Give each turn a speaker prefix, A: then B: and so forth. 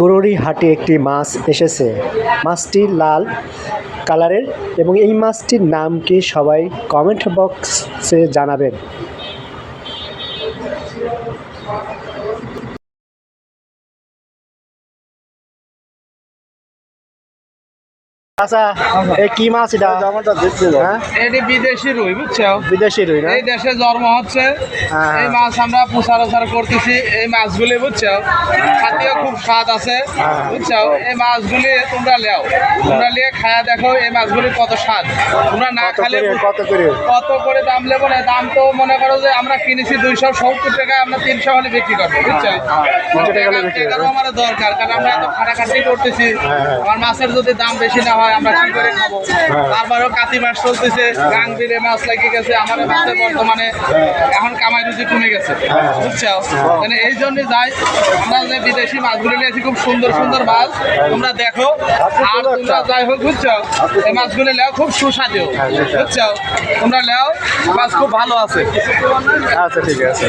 A: গরুড়িহাটে একটি মাছ এসেছে। মাছটি লাল কালারের এবং এই মাছটির নাম কি সবাই কমেন্ট বক্সে জানাবেন। আচ্ছা, এই কি মাছ এটা? হ্যাঁ,
B: এটি বিদেশি রুই, বুঝছো?
A: বিদেশি রুই না?
B: এই দেশে জন্ম হচ্ছে,
A: হ্যাঁ।
B: এই মাছ আমরা প্রচার করতেছি। এই মাছগুলি বুঝছো, খাতেও খুব স্বাদ আছে, বুঝছো? এই মাছগুলি তোমরা লেও, তোমরা নিয়ে খায়া দেখো এই মাছগুলি কত স্বাদ। তোমরা না খালে কত করে দাম নেবো না? দাম তো মনে করো যে আমরা কিনেছি 270 টাকায়, আমরা 300 হলে বিক্রি করবো, বুঝছো? টাকারও আমার দরকার, কারণ আমরা এত খাটাখাটি করতেছি। আমার মাছের যদি দাম বেশি না হয় আমরা কি করে খাবো? তারপরেও কাতি মাছ চলতেছে, গাংবিলে মাছ লাগিয়ে গেছে, আমাদের মাছের বর্তমানে এখন কামাই রুচি কমে গেছে, বুঝছো? মানে এই জন্য যাই আমরা যে বিদেশি মাছগুলো নিয়েছি, খুব সুন্দর সুন্দর মাছ, তোমরা দেখো। আর তোমরা যাই হোক, বুঝছো, এই মাছগুলো লেও খুব সুস্বাদু, বুঝছো? তোমরা লেও, মাছ খুব ভালো আছে।
A: আচ্ছা, ঠিক আছে।